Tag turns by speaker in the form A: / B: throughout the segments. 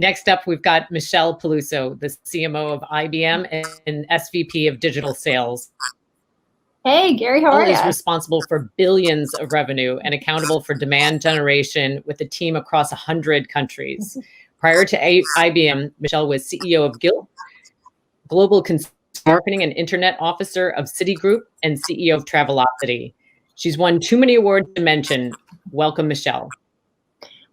A: Next up, we've got Michelle Peluso, the CMO of IBM and SVP of Digital Sales.
B: Hey, Gary, how are you?
A: Is responsible for billions of revenue and accountable for demand generation with a team across 100 countries. Prior to IBM, Michelle was CEO of Guild, Global Consumer Marketing and Internet Officer of Citigroup, and CEO of Travelocity. She's won too many awards to mention. Welcome, Michelle.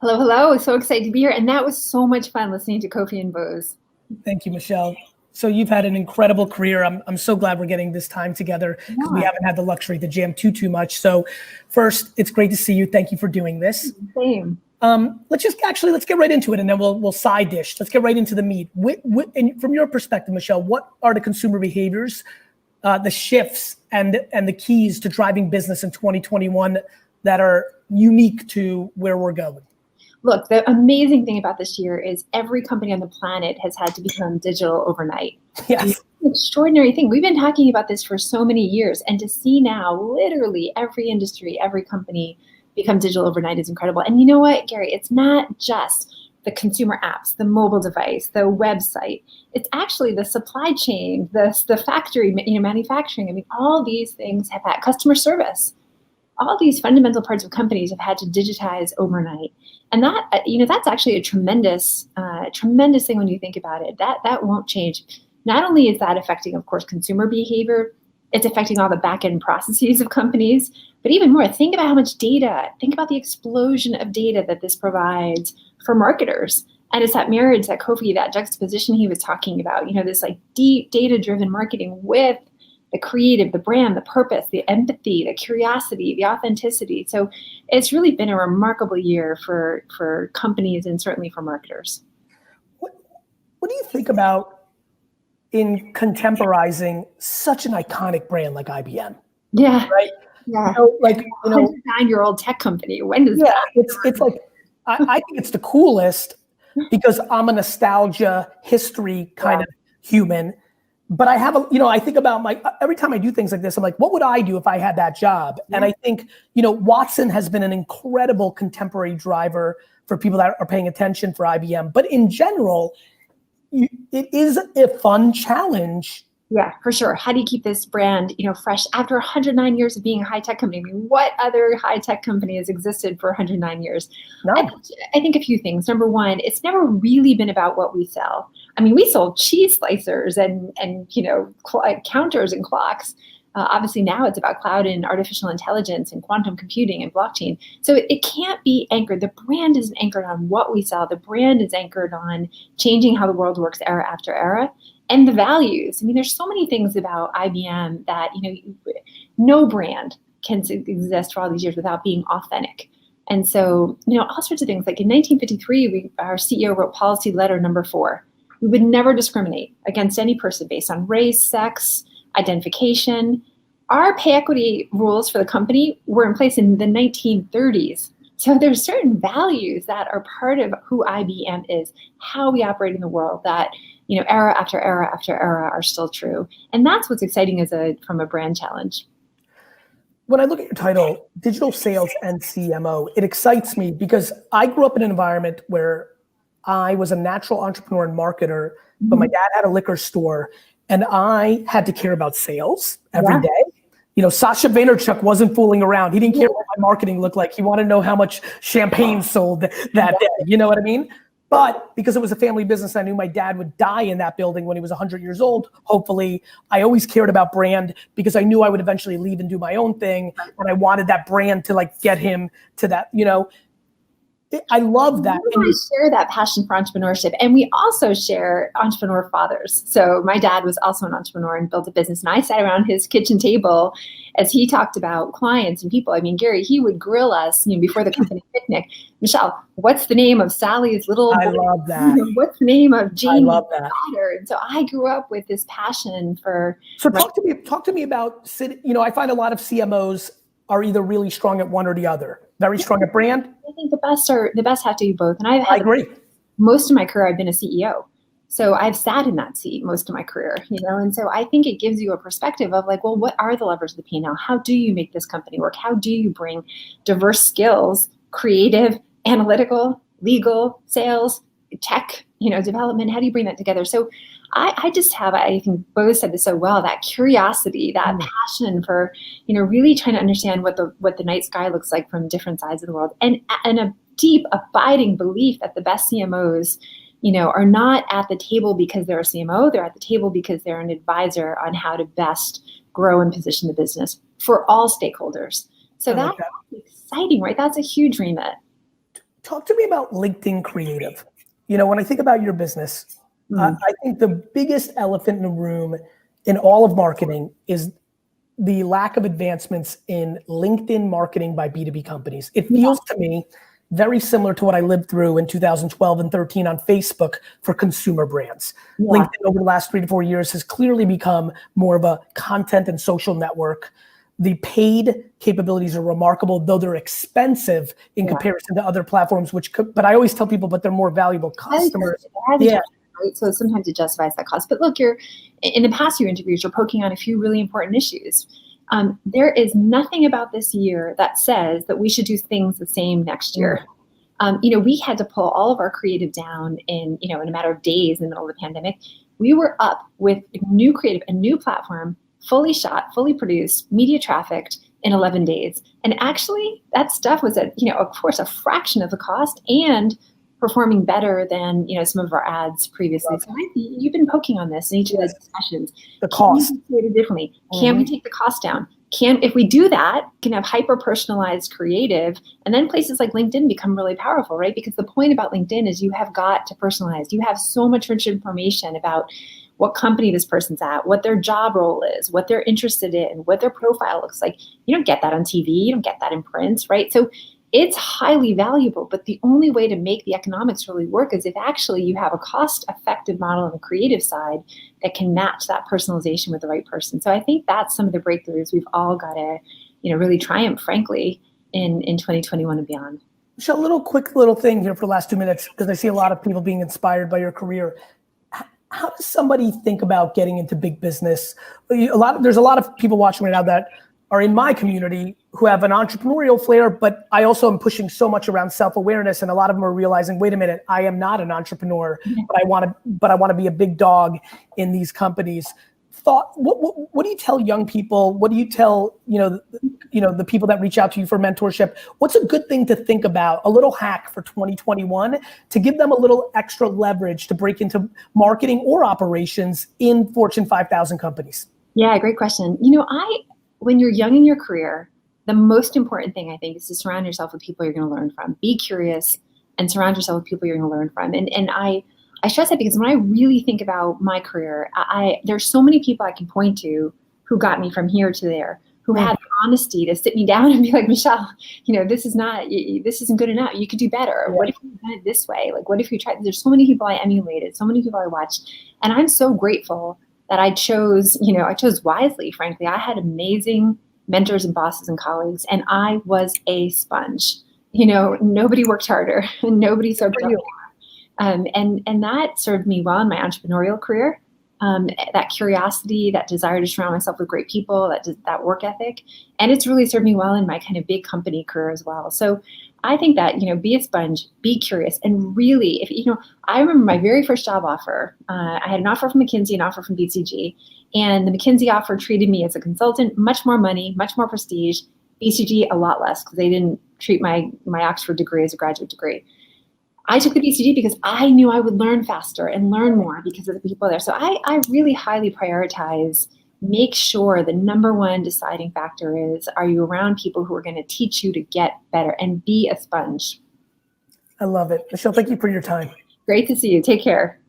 B: Hello, hello. So excited to be here. And that was so much fun listening to Kofi and Boz.
C: Thank you, Michelle. So you've had an incredible career. I'm so glad we're getting this time together because we haven't had the luxury to jam too much. So first, it's great to see you. Thank you for doing this.
B: Same.
C: Let's get right into it, and then we'll side dish. Let's get right into the meat. And from your perspective, Michelle, what are the consumer behaviors, the shifts, and the keys to driving business in 2021 that are unique to where we're going?
B: Look, the amazing thing about this year is every company on the planet has had to become digital overnight.
C: Yes.
B: It's an extraordinary thing. We've been talking about this for so many years, and to see now literally every industry, every company become digital overnight is incredible. And you know what, Gary, it's not just the consumer apps, the mobile device, the website. It's actually the supply chain, the factory, manufacturing. I mean, all these things have had customer service. All these fundamental parts of companies have had to digitize overnight. And that, that's actually a tremendous thing when you think about it. That won't change. Not only is that affecting, of course, consumer behavior, it's affecting all the back-end processes of companies, but even more, think about how much data, think about the explosion of data that this provides for marketers. And it's that marriage, that Kofi, that juxtaposition he was talking about, this like deep data-driven marketing with the creative, the brand, the purpose, the empathy, the curiosity, the authenticity. So it's really been a remarkable year for companies and certainly for marketers.
C: What do you think about in contemporizing such an iconic brand like IBM?
B: Yeah.
C: Right?
B: Yeah. 109-year-old tech company. When does that?
C: It's like, I think it's the coolest because I'm a nostalgia history kind of human. But I have I think about every time I do things like this, I'm like, what would I do if I had that job? Yeah. And I think, Watson has been an incredible contemporary driver for people that are paying attention for IBM. But in general, it is a fun challenge.
B: Yeah, for sure. How do you keep this brand, fresh after 109 years of being a high-tech company? I mean, what other high-tech company has existed for 109 years?
C: No.
B: I think a few things. Number one, it's never really been about what we sell. I mean, we sold cheese slicers and counters and clocks. Obviously now it's about cloud and artificial intelligence and quantum computing and blockchain. So it can't be anchored. The brand isn't anchored on what we sell. The brand is anchored on changing how the world works era after era. And the values. I mean, there's so many things about IBM that, no brand can exist for all these years without being authentic. And so, all sorts of things. Like in 1953, our CEO wrote policy letter number 4. We would never discriminate against any person based on race, sex, identification. Our pay equity rules for the company were in place in the 1930s. So there's certain values that are part of who IBM is, how we operate in the world that, era after era after era are still true. And that's what's exciting from a brand challenge.
C: When I look at your title, Digital Sales and CMO, it excites me because I grew up in an environment where I was a natural entrepreneur and marketer, but my dad had a liquor store and I had to care about sales every day. Sasha Vaynerchuk wasn't fooling around. He didn't care what my marketing looked like. He wanted to know how much champagne sold that day. You know what I mean? But because it was a family business, I knew my dad would die in that building when he was 100 years old. Hopefully, I always cared about brand because I knew I would eventually leave and do my own thing. And I wanted that brand to get him to that, I love that.
B: We share that passion for entrepreneurship, and we also share entrepreneur fathers. So my dad was also an entrepreneur and built a business, and I sat around his kitchen table as he talked about clients and people. I mean, Gary, he would grill us, before the company picnic. Michelle, what's the name of Sally's little boy?
C: I love that.
B: What's the name of Jamie's
C: daughter?
B: And so I grew up with this passion for.
C: So talk to me about, I find a lot of CMOs are either really strong at one or the other. Very strong at brand.
B: I think the best have to be both. And
C: I agree.
B: Most of my career, I've been a CEO. So I've sat in that seat most of my career, and so I think it gives you a perspective of what are the levers of the P&L? How do you make this company work? How do you bring diverse skills, creative, analytical, legal, sales, tech, development? How do you bring that together? So I just have, I think Bo said this so well, that curiosity, that passion for, really trying to understand what the night sky looks like from different sides of the world, and a deep, abiding belief that the best CMOs, are not at the table because they're a CMO, they're at the table because they're an advisor on how to best grow and position the business for all stakeholders. So that's exciting, right? That's a huge remit.
C: Talk to me about LinkedIn creative. When I think about your business, I think the biggest elephant in the room in all of marketing is the lack of advancements in LinkedIn marketing by B2B companies. It feels to me very similar to what I lived through in 2012 and 13 on Facebook for consumer brands. Yeah. LinkedIn over the last 3 to 4 years has clearly become more of a content and social network. The paid capabilities are remarkable, though they're expensive in comparison to other platforms, but I always tell people, but they're more valuable customers.
B: Right? So sometimes it justifies that cost. But look, in the past few interviews, you're poking on a few really important issues. There is nothing about this year that says that we should do things the same next year. We had to pull all of our creative down in a matter of days in the middle of the pandemic. We were up with new creative, a new platform, fully shot, fully produced, media trafficked in 11 days. And actually that stuff was at, of course, a fraction of the cost and performing better than, some of our ads previously. So you've been poking on this in each of the discussions.
C: The cost.
B: Can we do it differently? Can we take the cost down? If we do that, can have hyper-personalized creative, and then places like LinkedIn become really powerful, right? Because the point about LinkedIn is you have got to personalize. You have so much rich information about what company this person's at, what their job role is, what they're interested in, what their profile looks like. You don't get that on TV. You don't get that in print, right? So it's highly valuable, but the only way to make the economics really work is if actually you have a cost-effective model on the creative side that can match that personalization with the right person. So I think that's some of the breakthroughs we've all got to, really triumph, frankly, in 2021 and beyond.
C: Michelle, quick little thing here for the last 2 minutes, because I see a lot of people being inspired by your career. How does somebody think about getting into big business? There's a lot of people watching right now that are in my community who have an entrepreneurial flair, but I also am pushing so much around self-awareness, and a lot of them are realizing, wait a minute, I am not an entrepreneur, but I want to be a big dog in these companies. What do you tell young people? What do you tell the people that reach out to you for mentorship? What's a good thing to think about? A little hack for 2021 to give them a little extra leverage to break into marketing or operations in Fortune 5,000 companies.
B: Yeah, great question. When you're young in your career, the most important thing I think is to surround yourself with people you're going to learn from. Be curious and surround yourself with people you're going to learn from. And I stress that because when I really think about my career, there's so many people I can point to who got me from here to there, who had the honesty to sit me down and be like, Michelle, this isn't good enough. You could do better. What if you done it this way? Like, what if you tried? There's so many people I emulated, so many people I watched, and I'm so grateful that I chose wisely, frankly. I had amazing mentors and bosses and colleagues, and I was a sponge. Nobody worked harder, and nobody served me more. And that served me well in my entrepreneurial career. That curiosity, that desire to surround myself with great people, that work ethic, and it's really served me well in my kind of big company career as well. So I think that, be a sponge, be curious, and really, I remember my very first job offer. I had an offer from McKinsey, an offer from BCG, and the McKinsey offer treated me as a consultant, much more money, much more prestige. BCG, a lot less, because they didn't treat my Oxford degree as a graduate degree. I took the BCG because I knew I would learn faster and learn more because of the people there. So I really highly prioritize, make sure the number one deciding factor is, are you around people who are going to teach you to get better, and be a sponge.
C: I love it. Michelle, thank you for your time.
B: Great to see you. Take care.